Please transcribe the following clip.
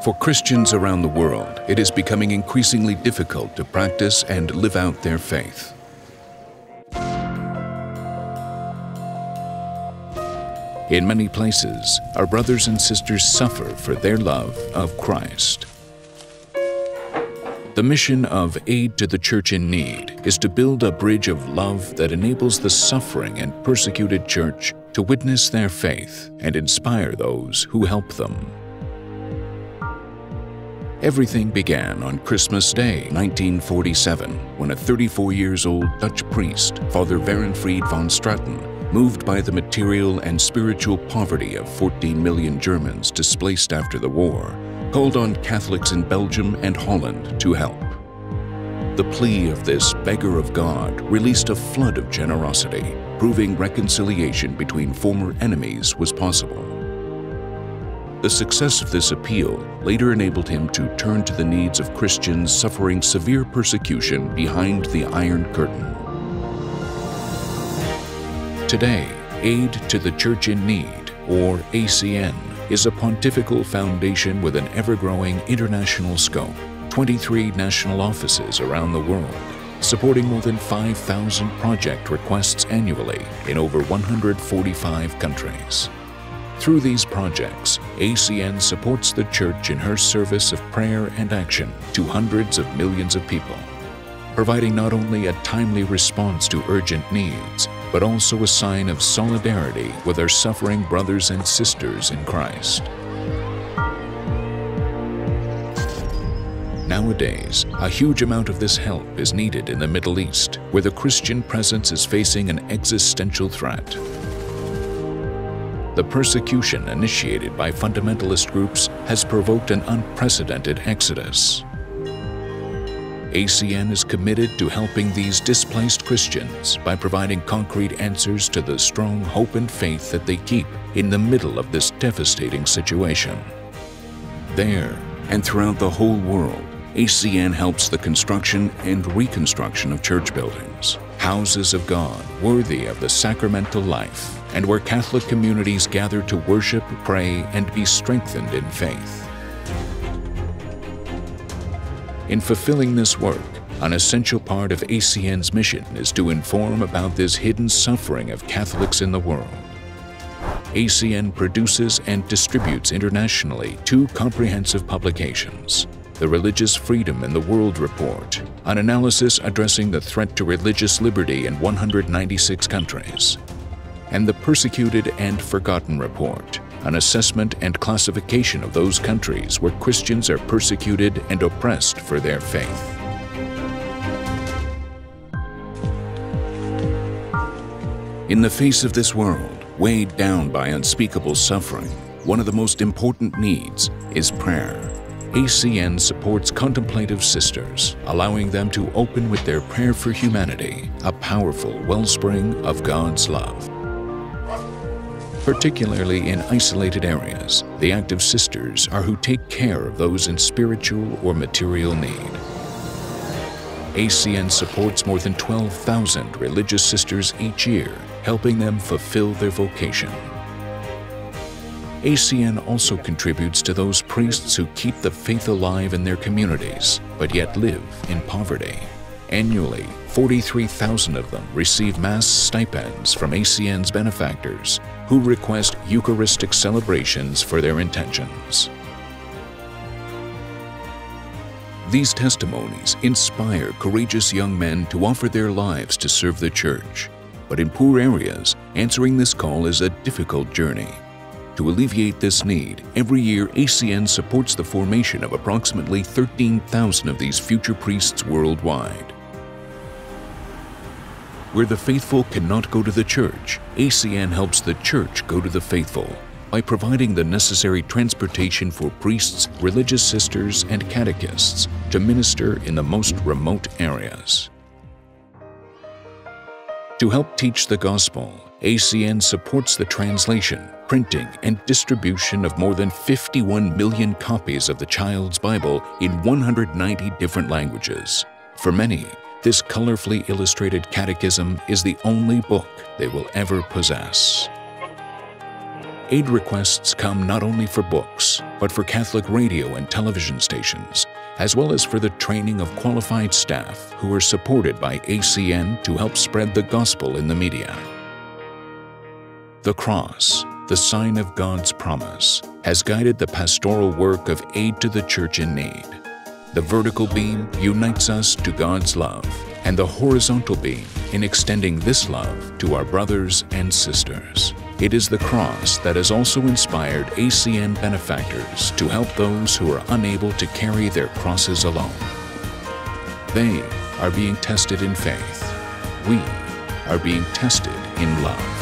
For Christians around the world, it is becoming increasingly difficult to practice and live out their faith. In many places, our brothers and sisters suffer for their love of Christ. The mission of Aid to the Church in Need is to build a bridge of love that enables the suffering and persecuted church to witness their faith and inspire those who help them. Everything began on Christmas Day, 1947, when a 34-year-old Dutch priest, Father Werenfried van Straten, moved by the material and spiritual poverty of 14 million Germans displaced after the war, called on Catholics in Belgium and Holland to help. The plea of this beggar of God released a flood of generosity, proving reconciliation between former enemies was possible. The success of this appeal later enabled him to turn to the needs of Christians suffering severe persecution behind the Iron Curtain. Today, Aid to the Church in Need, or ACN, is a pontifical foundation with an ever-growing international scope, 23 national offices around the world, supporting more than 5,000 project requests annually in over 145 countries. Through these projects, ACN supports the Church in her service of prayer and action to hundreds of millions of people, providing not only a timely response to urgent needs, but also a sign of solidarity with our suffering brothers and sisters in Christ. Nowadays, a huge amount of this help is needed in the Middle East, where the Christian presence is facing an existential threat. The persecution initiated by fundamentalist groups has provoked an unprecedented exodus. ACN is committed to helping these displaced Christians by providing concrete answers to the strong hope and faith that they keep in the middle of this devastating situation. There, and throughout the whole world, ACN helps the construction and reconstruction of church buildings, houses of God worthy of the sacramental life, and where Catholic communities gather to worship, pray, and be strengthened in faith. In fulfilling this work, an essential part of ACN's mission is to inform about this hidden suffering of Catholics in the world. ACN produces and distributes internationally 2 comprehensive publications: The Religious Freedom in the World Report, an analysis addressing the threat to religious liberty in 196 countries, and The Persecuted and Forgotten Report, an assessment and classification of those countries where Christians are persecuted and oppressed for their faith. In the face of this world, weighed down by unspeakable suffering, one of the most important needs is prayer. ACN supports contemplative sisters, allowing them to open with their prayer for humanity, a powerful wellspring of God's love. Particularly in isolated areas, the active sisters are who take care of those in spiritual or material need. ACN supports more than 12,000 religious sisters each year, helping them fulfill their vocation. ACN also contributes to those priests who keep the faith alive in their communities, but yet live in poverty. Annually, 43,000 of them receive Mass stipends from ACN's benefactors, who request Eucharistic celebrations for their intentions. These testimonies inspire courageous young men to offer their lives to serve the Church. But in poor areas, answering this call is a difficult journey. To alleviate this need, every year ACN supports the formation of approximately 13,000 of these future priests worldwide. Where the faithful cannot go to the Church, ACN helps the Church go to the faithful by providing the necessary transportation for priests, religious sisters, and catechists to minister in the most remote areas. To help teach the Gospel, ACN supports the translation, printing, and distribution of more than 51 million copies of the Child's Bible in 190 different languages. For many, this colorfully illustrated catechism is the only book they will ever possess. Aid requests come not only for books, but for Catholic radio and television stations, as well as for the training of qualified staff who are supported by ACN to help spread the gospel in the media. The cross, the sign of God's promise, has guided the pastoral work of aid to the church in need. The vertical beam unites us to God's love, and the horizontal beam in extending this love to our brothers and sisters. It is the cross that has also inspired ACN benefactors to help those who are unable to carry their crosses alone. They are being tested in faith. We are being tested in love.